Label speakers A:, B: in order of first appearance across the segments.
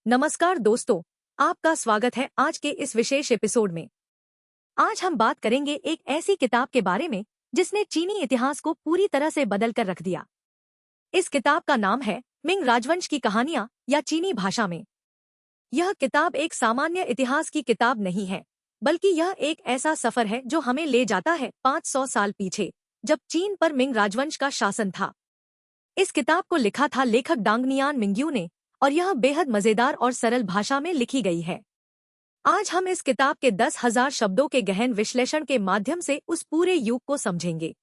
A: नमस्कार दोस्तों, आपका स्वागत है आज के इस विशेष एपिसोड में। आज हम बात करेंगे एक ऐसी किताब के बारे में जिसने चीनी इतिहास को पूरी तरह से बदल कर रख दिया। इस किताब का नाम है मिंग राजवंश की कहानियां या चीनी भाषा में। यह किताब एक सामान्य इतिहास की किताब नहीं है, बल्कि यह एक ऐसा सफर है जो हमें ले जाता है 500 साल पीछे, जब चीन पर मिंग राजवंश का शासन था। इस किताब को लिखा था लेखक डांगनियान मिंग्यू ने, और यह बेहद मजेदार और सरल भाषा में लिखी गई है। आज हम इस किताब के 10,000 शब्दों के गहन विश्लेषण के माध्यम से उस पूरे युग को समझेंगे।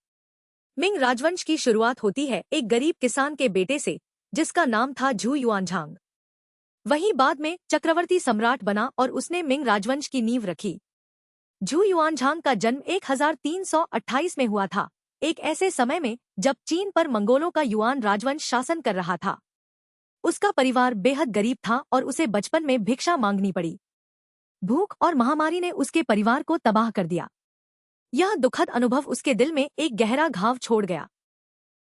A: मिंग राजवंश की शुरुआत होती है एक गरीब किसान के बेटे से, जिसका नाम था झू युआनझांग। वहीं बाद में चक्रवर्ती सम्राट बना और उसने मिंग राजवंश की नींव रखी। झू युआनझांग का जन्म 1328 में हुआ था, एक ऐसे समय में जब चीन पर मंगोलों का युआन राजवंश शासन कर रहा था। उसका परिवार बेहद गरीब था और उसे बचपन में भिक्षा मांगनी पड़ी। भूख और महामारी ने उसके परिवार को तबाह कर दिया। यह दुखद अनुभव उसके दिल में एक गहरा घाव छोड़ गया।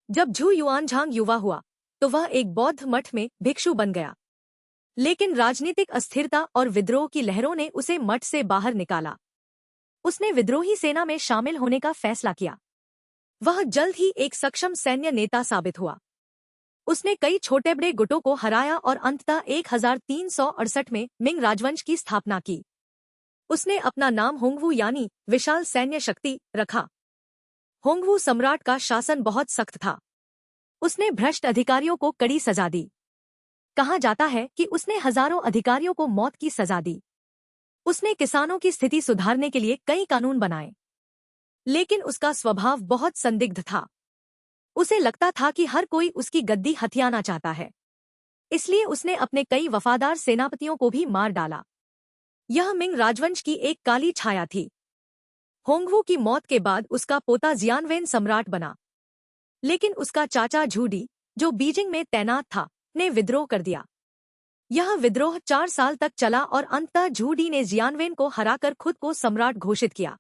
A: जब झू युआनझांग युवा हुआ तो वह एक बौद्ध मठ में भिक्षु बन गया, लेकिन राजनीतिक अस्थिरता और विद्रोह की लहरों ने उसे मठ से बाहर निकाला। उसने विद्रोही सेना में शामिल होने का फैसला किया। वह जल्द ही एक सक्षम सैन्य नेता साबित हुआ। उसने कई छोटे बड़े गुटों को हराया और अंततः 1368 में मिंग राजवंश की स्थापना की। उसने अपना नाम होंगवू यानी विशाल सैन्य शक्ति रखा। होंगवू सम्राट का शासन बहुत सख्त था। उसने भ्रष्ट अधिकारियों को कड़ी सजा दी। कहा जाता है कि उसने हजारों अधिकारियों को मौत की सजा दी। उसने किसानों की स्थिति सुधारने के लिए कई कानून बनाए, लेकिन उसका स्वभाव बहुत संदिग्ध था। उसे लगता था कि हर कोई उसकी गद्दी हथियाना चाहता है, इसलिए उसने अपने कई वफादार सेनापतियों को भी मार डाला। यह मिंग राजवंश की एक काली छाया थी। होंगवू की मौत के बाद उसका पोता जियानवेन सम्राट बना, लेकिन उसका चाचा झूडी, जो बीजिंग में तैनात था, ने विद्रोह कर दिया। यह विद्रोह 4 साल तक चला और अंततः झूडी ने जियानवेन को हराकर खुद को सम्राट घोषित किया।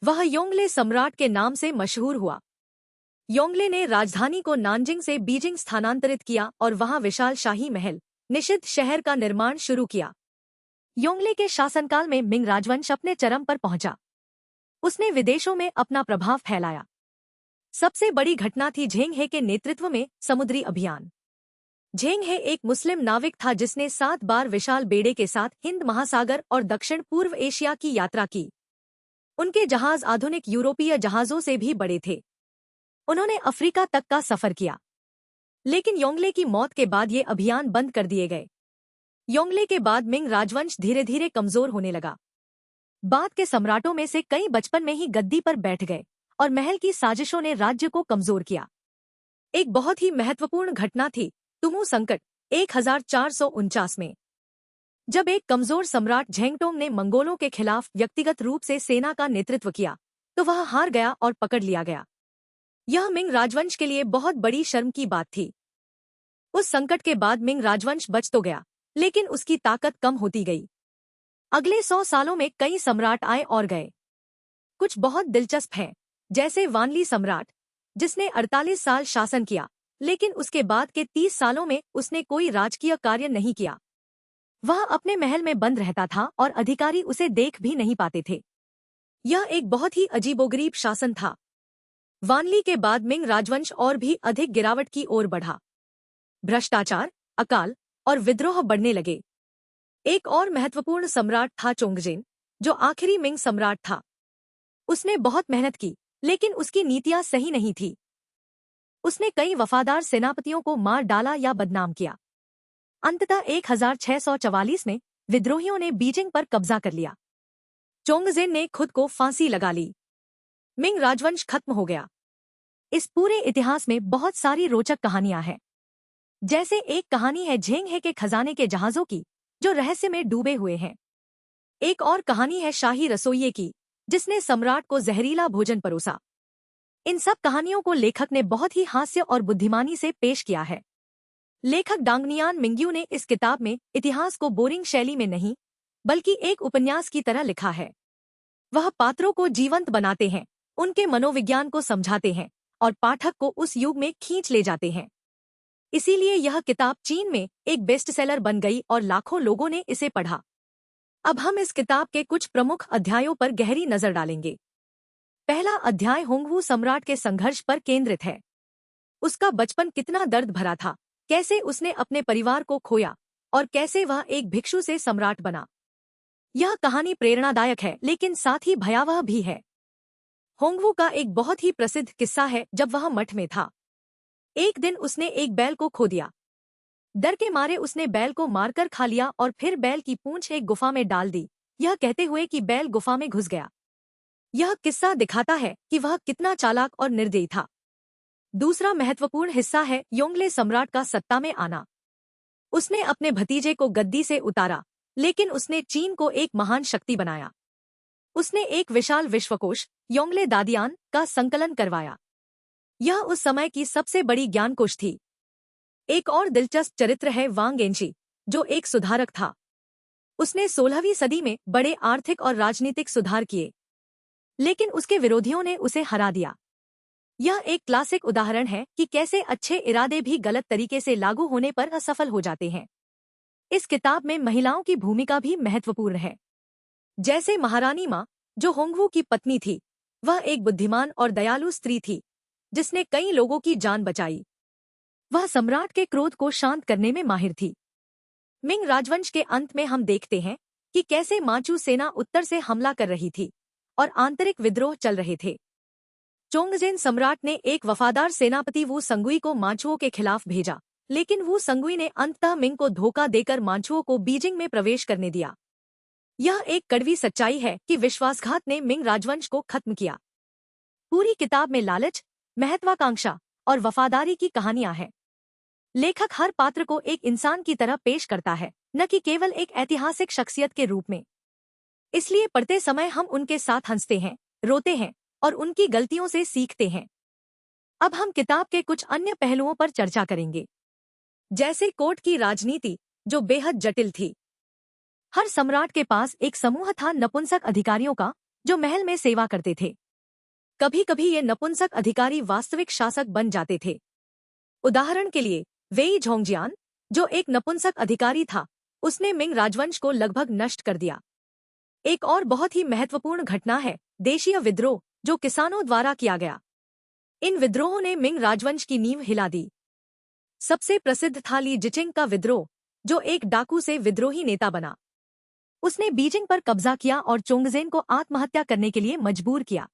A: वह योंगले सम्राट के नाम से मशहूर हुआ। योंगले ने राजधानी को नानजिंग से बीजिंग स्थानांतरित किया और वहां विशाल शाही महल, निषिद्ध शहर का निर्माण शुरू किया। योंगले के शासनकाल में मिंग राजवंश अपने चरम पर पहुंचा। उसने विदेशों में अपना प्रभाव फैलाया। सबसे बड़ी घटना थी झेंग हे के नेतृत्व में समुद्री अभियान। झेंग हे एक मुस्लिम नाविक था जिसने 7 बार विशाल बेड़े के साथ हिंद महासागर और दक्षिण पूर्व एशिया की यात्रा की। उनके जहाज आधुनिक यूरोपीय जहाजों से भी बड़े थे। उन्होंने अफ्रीका तक का सफर किया, लेकिन योंगले की मौत के बाद ये अभियान बंद कर दिए गए। योंगले के बाद मिंग राजवंश धीरे धीरे कमजोर होने लगा। बाद के सम्राटों में से कई बचपन में ही गद्दी पर बैठ गए और महल की साजिशों ने राज्य को कमजोर किया। एक बहुत ही महत्वपूर्ण घटना थी तुमू संकट 1449 में। जब एक कमजोर सम्राट झेंगटोंग ने मंगोलों के खिलाफ व्यक्तिगत रूप से सेना का नेतृत्व किया तो वह हार गया और पकड़ लिया गया। यह मिंग राजवंश के लिए बहुत बड़ी शर्म की बात थी। उस संकट के बाद मिंग राजवंश बच तो गया, लेकिन उसकी ताकत कम होती गई। अगले 100 सालों में कई सम्राट आए और गए। कुछ बहुत दिलचस्प हैं, जैसे वानली सम्राट, जिसने 48 साल शासन किया, लेकिन उसके बाद के 30 सालों में उसने कोई राजकीय कार्य नहीं किया। वह अपने महल में बंद रहता था और अधिकारी उसे देख भी नहीं पाते थे। यह एक बहुत ही अजीबोगरीब शासन था। वानली के बाद मिंग राजवंश और भी अधिक गिरावट की ओर बढ़ा। भ्रष्टाचार, अकाल और विद्रोह बढ़ने लगे। एक और महत्वपूर्ण सम्राट था चोंगजेन, जो आखिरी मिंग सम्राट था। उसने बहुत मेहनत की, लेकिन उसकी नीतियां सही नहीं थी। उसने कई वफादार सेनापतियों को मार डाला या बदनाम किया। अंततः 1644 में विद्रोहियों ने बीजिंग पर कब्जा कर लिया। चोंगजेन ने खुद को फांसी लगा ली। मिंग राजवंश खत्म हो गया। इस पूरे इतिहास में बहुत सारी रोचक कहानियां हैं। जैसे एक कहानी है झेंग हे के खजाने के जहाजों की, जो रहस्य में डूबे हुए हैं। एक और कहानी है शाही रसोइये की, जिसने सम्राट को जहरीला भोजन परोसा। इन सब कहानियों को लेखक ने बहुत ही हास्य और बुद्धिमानी से पेश किया है। लेखक डांगनियान मिंग्यू ने इस किताब में इतिहास को बोरिंग शैली में नहीं, बल्कि एक उपन्यास की तरह लिखा है। वह पात्रों को जीवंत बनाते हैं, उनके मनोविज्ञान को समझाते हैं और पाठक को उस युग में खींच ले जाते हैं। इसीलिए यह किताब चीन में एक बेस्टसेलर बन गई और लाखों लोगों ने इसे पढ़ा। अब हम इस किताब के कुछ प्रमुख अध्यायों पर गहरी नजर डालेंगे। पहला अध्याय होंगवू सम्राट के संघर्ष पर केंद्रित है। उसका बचपन कितना दर्द भरा था, कैसे उसने अपने परिवार को खोया और कैसे वह एक भिक्षु से सम्राट बना। यह कहानी प्रेरणादायक है लेकिन साथ ही भयावह भी है। होंगवू का एक बहुत ही प्रसिद्ध किस्सा है जब वह मठ में था। एक दिन उसने एक बैल को खो दिया। डर के मारे उसने बैल को मारकर खा लिया और फिर बैल की पूंछ एक गुफा में डाल दी, यह कहते हुए कि बैल गुफा में घुस गया। यह किस्सा दिखाता है कि वह कितना चालाक और निर्दयी था। दूसरा महत्वपूर्ण हिस्सा है योंगले सम्राट का सत्ता में आना। उसने अपने भतीजे को गद्दी से उतारा, लेकिन उसने चीन को एक महान शक्ति बनाया। उसने एक विशाल विश्वकोश योंगले दादियान का संकलन करवाया। यह उस समय की सबसे बड़ी ज्ञानकोश थी। एक और दिलचस्प चरित्र है वांग एंशी, जो एक सुधारक था। उसने 16वीं सदी में बड़े आर्थिक और राजनीतिक सुधार किए, लेकिन उसके विरोधियों ने उसे हरा दिया। यह एक क्लासिक उदाहरण है कि कैसे अच्छे इरादे भी गलत तरीके से लागू होने पर असफल हो जाते हैं। इस किताब में महिलाओं की भूमिका भी महत्वपूर्ण है। जैसे महारानी माँ, जो होंगवू की पत्नी थी, वह एक बुद्धिमान और दयालु स्त्री थी जिसने कई लोगों की जान बचाई। वह सम्राट के क्रोध को शांत करने में माहिर थी। मिंग राजवंश के अंत में हम देखते हैं कि कैसे माचू सेना उत्तर से हमला कर रही थी और आंतरिक विद्रोह चल रहे थे। चोंगजेन सम्राट ने एक वफादार सेनापति वू संगुई को माचुओं के खिलाफ भेजा, लेकिन वू संगुई ने अंततः मिंग को धोखा देकर माचुओं को बीजिंग में प्रवेश करने दिया। यह एक कड़वी सच्चाई है कि विश्वासघात ने मिंग राजवंश को खत्म किया। पूरी किताब में लालच, महत्वाकांक्षा और वफादारी की कहानियां हैं। लेखक हर पात्र को एक इंसान की तरह पेश करता है, न कि केवल एक ऐतिहासिक शख्सियत के रूप में। इसलिए पढ़ते समय हम उनके साथ हंसते हैं, रोते हैं और उनकी गलतियों से सीखते हैं। अब हम किताब के कुछ अन्य पहलुओं पर चर्चा करेंगे, जैसे कोर्ट की राजनीति, जो बेहद जटिल थी। हर सम्राट के पास एक समूह था नपुंसक अधिकारियों का, जो महल में सेवा करते थे। कभी कभी ये नपुंसक अधिकारी वास्तविक शासक बन जाते थे। उदाहरण के लिए वेई झोंगजियान, जो एक नपुंसक अधिकारी था, उसने मिंग राजवंश को लगभग नष्ट कर दिया। एक और बहुत ही महत्वपूर्ण घटना है देशीय विद्रोह, जो किसानों द्वारा किया गया। इन विद्रोहों ने मिंग राजवंश की नींव हिला दी। सबसे प्रसिद्ध था ली जिचिंग का विद्रोह, जो एक डाकू से विद्रोही नेता बना। उसने बीजिंग पर कब्जा किया और चोंगजेन को आत्महत्या करने के लिए मजबूर किया।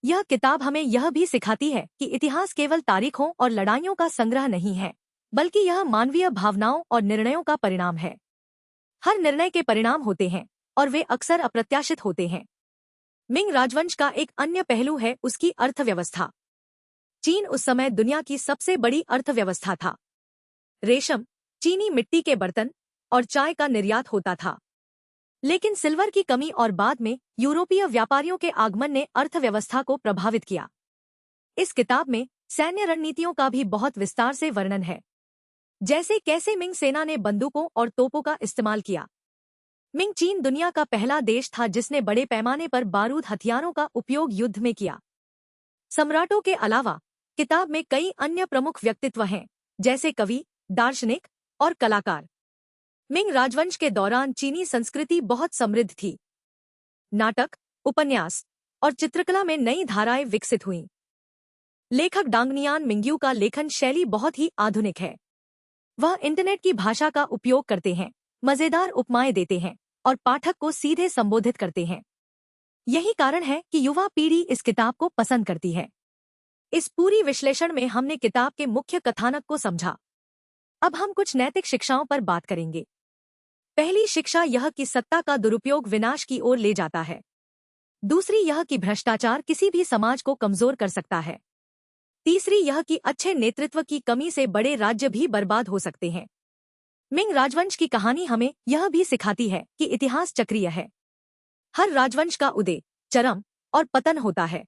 A: यह किताब हमें यह भी सिखाती है कि इतिहास केवल तारीखों और लड़ाइयों का संग्रह नहीं है, बल्कि यह मानवीय भावनाओं और निर्णयों का परिणाम है। हर निर्णय के परिणाम होते हैं और वे अक्सर अप्रत्याशित होते हैं। मिंग राजवंश का एक अन्य पहलू है उसकी अर्थव्यवस्था। चीन उस समय दुनिया की सबसे बड़ी अर्थव्यवस्था था। रेशम, चीनी मिट्टी के बर्तन और चाय का निर्यात होता था। लेकिन सिल्वर की कमी और बाद में यूरोपीय व्यापारियों के आगमन ने अर्थव्यवस्था को प्रभावित किया। इस किताब में सैन्य रणनीतियों का भी बहुत विस्तार से वर्णन है, जैसे कैसे मिंग सेना ने बंदूकों और तोपों का इस्तेमाल किया। मिंग चीन दुनिया का पहला देश था जिसने बड़े पैमाने पर बारूद हथियारों का उपयोग युद्ध में किया। सम्राटों के अलावा किताब में कई अन्य प्रमुख व्यक्तित्व हैं, जैसे कवि, दार्शनिक और कलाकार। मिंग राजवंश के दौरान चीनी संस्कृति बहुत समृद्ध थी। नाटक, उपन्यास और चित्रकला में नई धाराएं विकसित हुईं। लेखक डांगनियान मिंग्यू का लेखन शैली बहुत ही आधुनिक है। वह इंटरनेट की भाषा का उपयोग करते हैं, मजेदार उपमाएं देते हैं और पाठक को सीधे संबोधित करते हैं। यही कारण है कि युवा पीढ़ी इस किताब को पसंद करती है। इस पूरी विश्लेषण में हमने किताब के मुख्य कथानक को समझा। अब हम कुछ नैतिक शिक्षाओं पर बात करेंगे। पहली शिक्षा यह कि सत्ता का दुरुपयोग विनाश की ओर ले जाता है। दूसरी यह कि भ्रष्टाचार किसी भी समाज को कमजोर कर सकता है। तीसरी यह कि अच्छे नेतृत्व की कमी से बड़े राज्य भी बर्बाद हो सकते हैं। मिंग राजवंश की कहानी हमें यह भी सिखाती है कि इतिहास चक्रीय है। हर राजवंश का उदय, चरम और पतन होता है।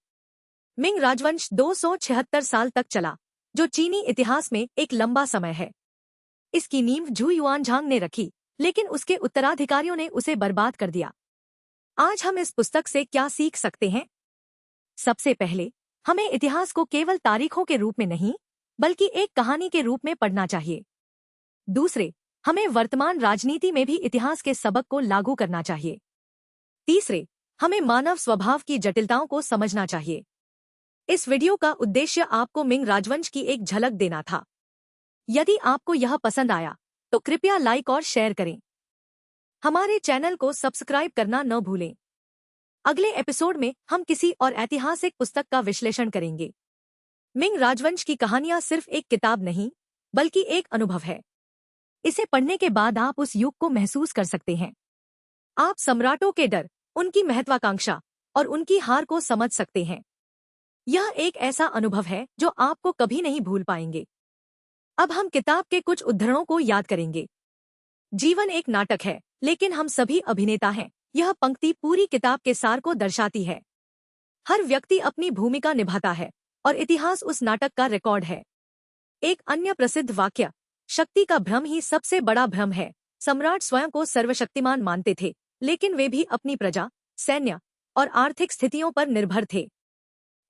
A: मिंग राजवंश 276 साल तक चला, जो चीनी इतिहास में एक लंबा समय है। इसकी नींव झू युआनझांग ने रखी, लेकिन उसके उत्तराधिकारियों ने उसे बर्बाद कर दिया। आज हम इस पुस्तक से क्या सीख सकते हैं? सबसे पहले, हमें इतिहास को केवल तारीखों के रूप में नहीं, बल्कि एक कहानी के रूप में पढ़ना चाहिए। दूसरे, हमें वर्तमान राजनीति में भी इतिहास के सबक को लागू करना चाहिए। तीसरे, हमें मानव स्वभाव की जटिलताओं को समझना चाहिए। इस वीडियो का उद्देश्य आपको मिंग राजवंश की एक झलक देना था। यदि आपको यह पसंद आया तो कृपया लाइक और शेयर करें। हमारे चैनल को सब्सक्राइब करना न भूलें। अगले एपिसोड में हम किसी और ऐतिहासिक पुस्तक का विश्लेषण करेंगे। मिंग राजवंश की कहानियां सिर्फ एक किताब नहीं, बल्कि एक अनुभव है। इसे पढ़ने के बाद आप उस युग को महसूस कर सकते हैं। आप सम्राटों के डर, उनकी महत्वाकांक्षा और उनकी हार को समझ सकते हैं। यह एक ऐसा अनुभव है जो आपको कभी नहीं भूल पाएंगे। अब हम किताब के कुछ उद्धरणों को याद करेंगे। जीवन एक नाटक है, लेकिन हम सभी अभिनेता हैं। यह पंक्ति पूरी किताब के सार को दर्शाती है। हर व्यक्ति अपनी भूमिका निभाता है और इतिहास उस नाटक का रिकॉर्ड है। एक अन्य प्रसिद्ध वाक्य, शक्ति का भ्रम ही सबसे बड़ा भ्रम है। सम्राट स्वयं को सर्वशक्तिमान मानते थे, लेकिन वे भी अपनी प्रजा, सैन्य और आर्थिक स्थितियों पर निर्भर थे।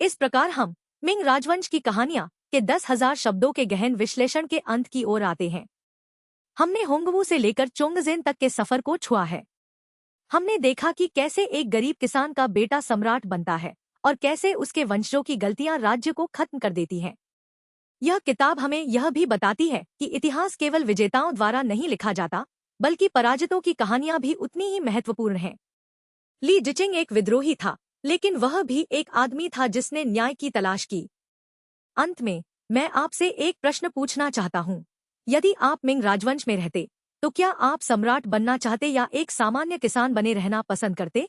A: इस प्रकार हम मिंग राजवंश की कहानियां के 10,000 शब्दों के गहन विश्लेषण के अंत की ओर आते हैं। हमने होंगवू से लेकर चोंगजेन तक के सफर को छुआ है। हमने देखा कि कैसे एक गरीब किसान का बेटा सम्राट बनता है और कैसे उसके वंशजों की गलतियां राज्य को खत्म कर देती हैं। यह किताब हमें यह भी बताती है कि इतिहास केवल विजेताओं द्वारा नहीं लिखा जाता, बल्कि पराजितों की कहानियां भी उतनी ही महत्वपूर्ण हैं। ली जिचिंग एक विद्रोही था, लेकिन वह भी एक आदमी था जिसने न्याय की तलाश की। अंत में मैं आपसे एक प्रश्न पूछना चाहता हूँ। यदि आप मिंग राजवंश में रहते तो क्या आप सम्राट बनना चाहते या एक सामान्य किसान बने रहना पसंद करते?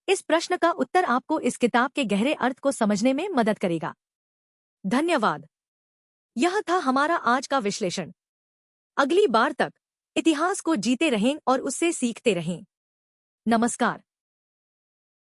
A: इस प्रश्न का उत्तर आपको इस किताब के गहरे अर्थ को समझने में मदद करेगा। धन्यवाद। यह था हमारा आज का विश्लेषण। अगली बार तक इतिहास को जीते रहें और उससे सीखते रहें। नमस्कार।